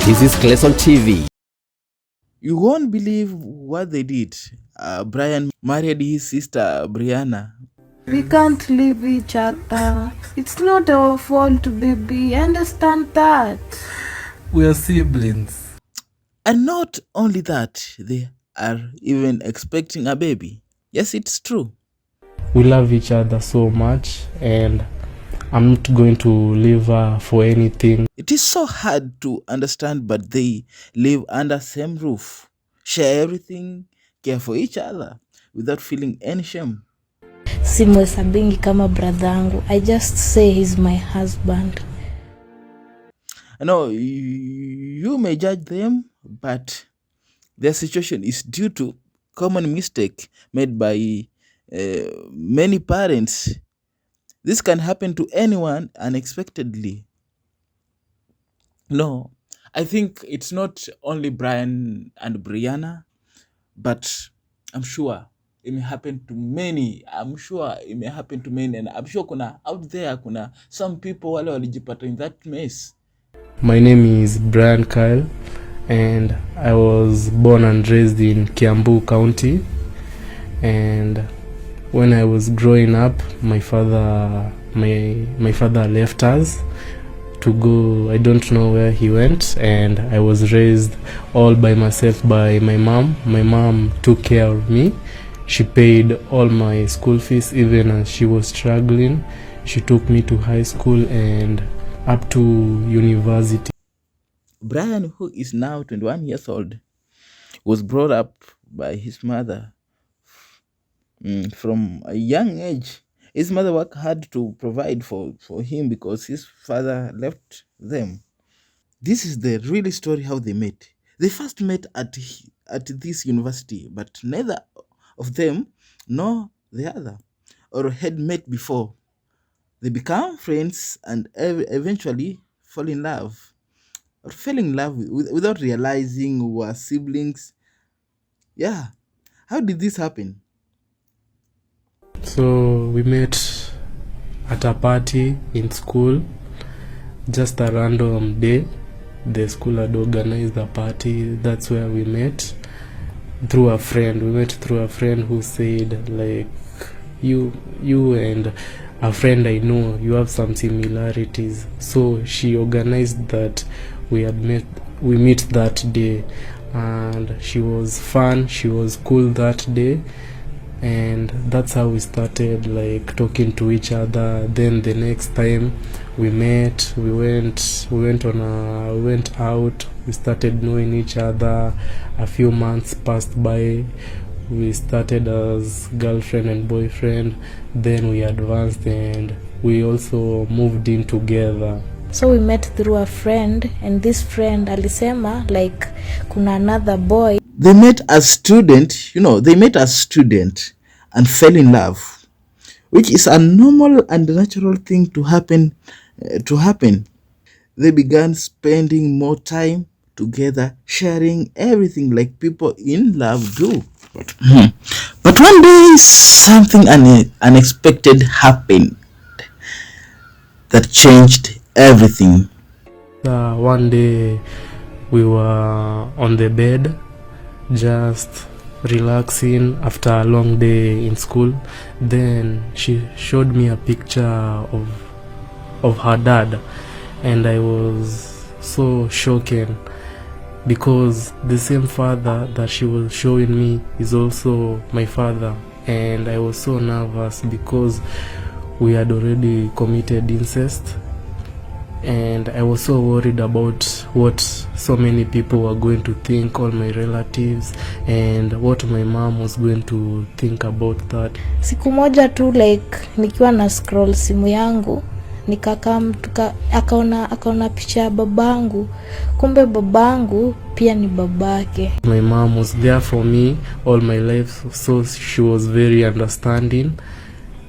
This is Clayson TV. You won't believe what they did. Brian married his sister Brianna. We can't leave each other. It's not our fault, baby. Understand that. We are siblings. And not only that, they are even expecting a baby. Yes, it's true. We love each other so much, and I'm not going to leave her for anything. It is so hard to understand, but they live under same roof, share everything, care for each other without feeling any shame. Simhesabingi kama bradhangu. I just say he's my husband. I know you may judge them, but their situation is due to common mistake made by many parents. This can happen to anyone unexpectedly. No, I think it's not only Brian and Brianna, but I'm sure it may happen to many. I'm sure it may happen to many, and I'm sure kuna out there kuna some people wale walijipata in that mess. My name is Brian Kyle, and I was born and raised in Kiambu County. And when I was growing up, my father left us to go. I don't know where he went, and I was raised all by myself by my mom. My mom took care of me. She paid all my school fees, even as she was struggling. She took me to high school and up to university. Brian, who is now 21 years old, was brought up by his mother from a young age. His mother worked hard to provide for him because his father left them. This is the real story how they met. They first met at this university, but neither of them nor the other or had met before. They become friends and eventually fall in love or fell in love without realizing we were siblings. Yeah. How did this happen? So we met at a party in school, just a random day. The school had organized a party. That's where we met through a friend. We met through a friend who said, like, you and a friend I know, you have some similarities. So she organized that we meet that day, and she was fun, she was cool that day, and that's how we started like talking to each other. Then the next time we met, we went out, we started knowing each other. A few months passed by. We started as girlfriend and boyfriend, then we advanced and we also moved in together. So we met through a friend, and this friend alisema like kuna another boy. They met as student, and fell in love, which is a normal and natural thing to happen. They began spending more time together, sharing everything like people in love do. But one day something unexpected happened that changed everything. One day we were on the bed, just relaxing after a long day in school. Then she showed me a picture of her dad, and I was so shocked because the same father that she was showing me is also my father. And I was so nervous because we had already committed incest, and I was so worried about what so many people were going to think, all my relatives, and what my mom was going to think about that. Siku moja tu like nikiwa na scroll simu yangu, nikakam akaona picha ya babangu. Kumbe babangu pia ni babake. My mom was there for me all my life, so she was very understanding,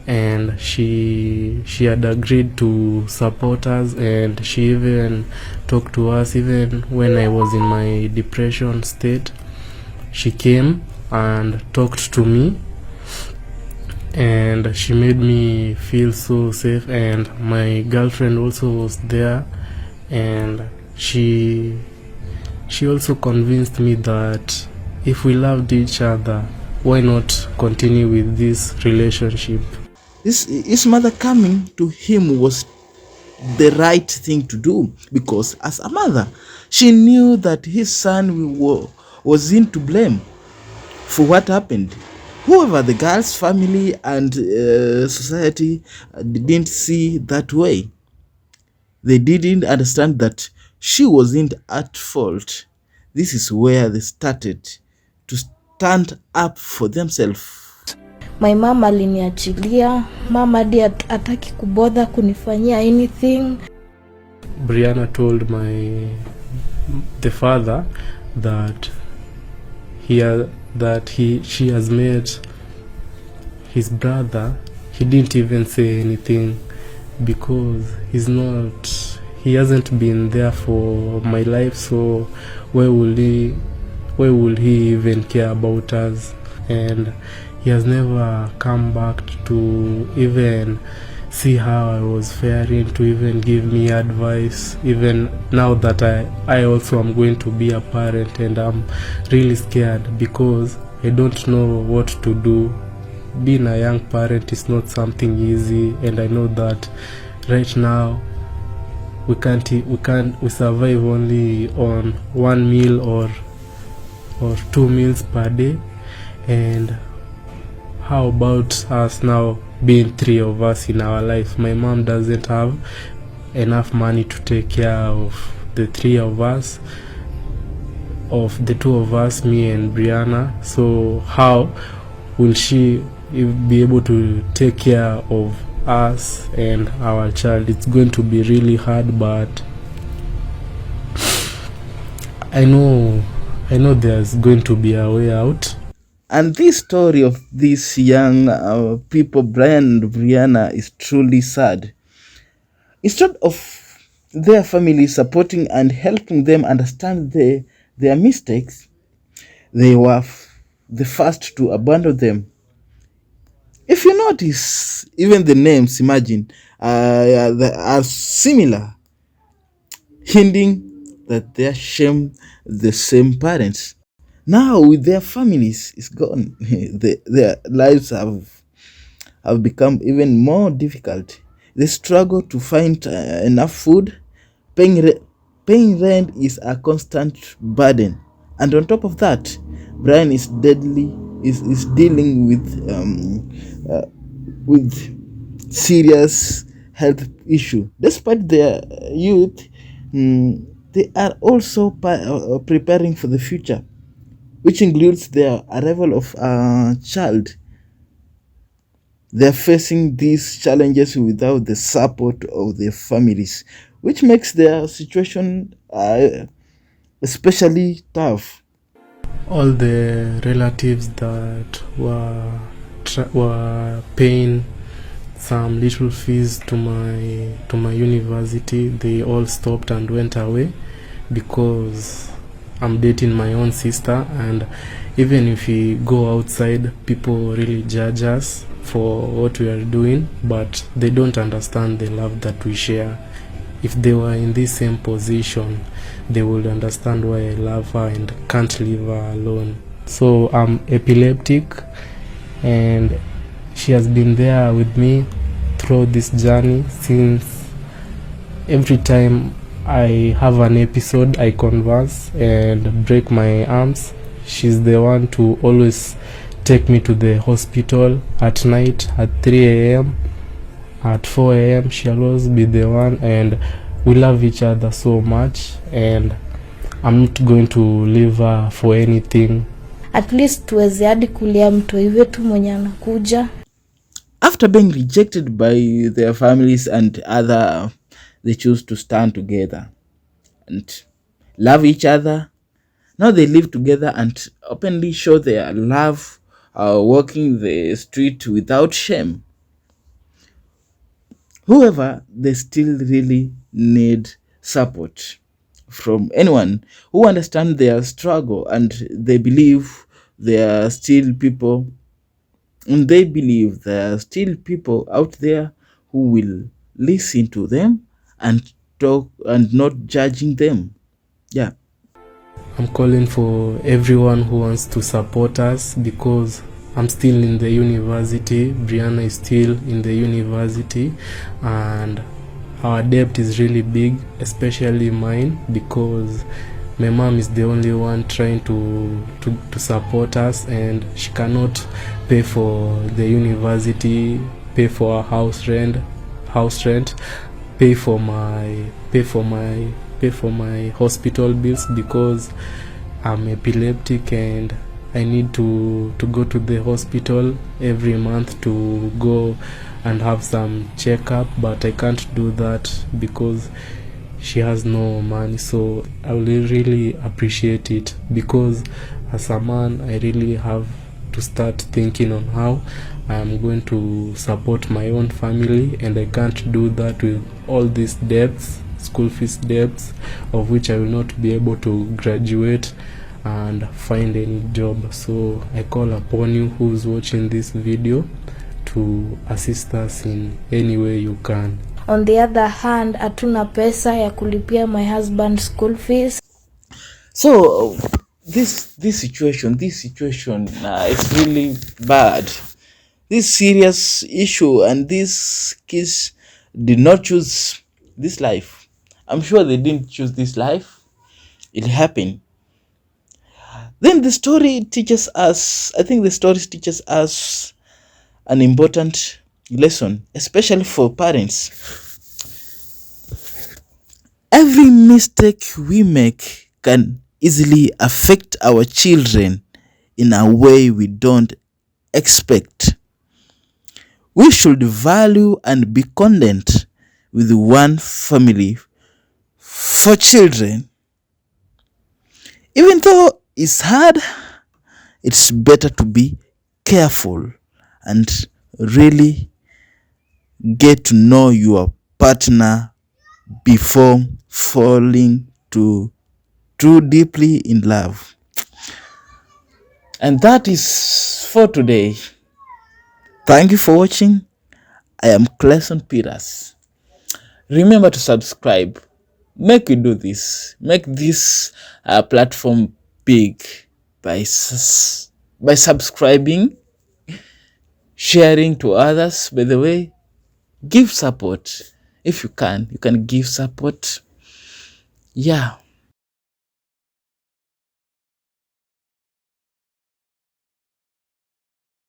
and she had agreed to support us, and she even talked to us even when I was in my depression state. She came and talked to me, and she made me feel so safe. And my girlfriend also was there, and she She also convinced me that if we loved each other, why not continue with this relationship? His mother coming to him was the right thing to do, because as a mother, she knew that his son wasn't to blame for what happened. However, the girl's family and society didn't see that way. They didn't understand that she wasn't at fault. This is where they started to stand up for themselves. My mom aliniachilia, mama hadi hataki kubother kunifanyia anything. Brianna told the father that she has met his brother. He didn't even say anything because he hasn't been there for my life, so why would he even care about us? And he has never come back to even see how I was faring, to even give me advice. Even now that I also am going to be a parent, and I'm really scared because I don't know what to do. Being a young parent is not something easy, and I know that right now we survive only on one meal or 2 meals per day. And how about us now being 3 of us in our life? My mom doesn't have enough money to take care of the 3 of us, of the 2 of us, me and Brianna. So how will she be able to take care of us and our child? It's going to be really hard, but I know there's going to be a way out. And this story of these young people, Brian and Brianna, is truly sad. Instead of their family supporting and helping them understand their mistakes, they were the first to abandon them. If you notice, even the names, imagine, they are similar, hinting that they shame the same parents. Now, with their families is gone, their lives have become even more difficult. They struggle to find enough food. Paying, re- Paying rent is a constant burden, and on top of that, Brian is dealing with serious health issue. Despite their youth, they are also preparing for the future, which includes their arrival of a child. They're facing these challenges without the support of their families, which makes their situation especially tough. All the relatives that were paying some little fees to my university, they all stopped and went away because I'm dating my own sister, and even if we go outside, people really judge us for what we are doing, but they don't understand the love that we share. If they were in this same position, they would understand why I love her and can't leave her alone. So I'm epileptic, and she has been there with me throughout this journey. Since every time I have an episode, I converse and break my arms, she's the one to always take me to the hospital at night at 3 a.m. At 4 a.m. she'll always be the one, and we love each other so much, and I'm not going to leave her for anything. At least tuweze hadi kulia mtoi wetu mwenye anakuja. After being rejected by their families and other, they choose to stand together and love each other. Now they live together and openly show their love, walking the street without shame. However, they still really need support from anyone who understands their struggle, and they believe there are still people out there who will listen to them and talk and not judging them. Yeah. I'm calling for everyone who wants to support us, because I'm still in the university, Brianna is still in the university, and our debt is really big, especially mine, because my mom is the only one trying to support us, and she cannot pay for the university, pay for our house rent, pay for my hospital bills, because I'm epileptic and I need to go to the hospital every month to go and have some checkup, but I can't do that because she has no money. So I will really appreciate it, because as a man I really have to start thinking on how I am going to support my own family, and I can't do that with all these debts, school fees debts, of which I will not be able to graduate and find any job. So I call upon you who's watching this video to assist us in any way you can. On the other hand, hatuna pesa ya kulipia my husband school fees. So this situation is really bad. This serious issue, and these kids did not choose this life. I'm sure they didn't choose this life. It happened. Then the story teaches us, I think the story teaches us an important lesson, especially for parents. Every mistake we make can easily affect our children in a way we don't expect. We should value and be content with one family for children. Even though it's hard, it's better to be careful and really get to know your partner before falling too deeply in love. And that is for today. Thank you for watching. I am Clayson Peters. Remember to subscribe. Make we do this. Make this platform big by subscribing, sharing to others. By the way, give support. If you can give support. Yeah.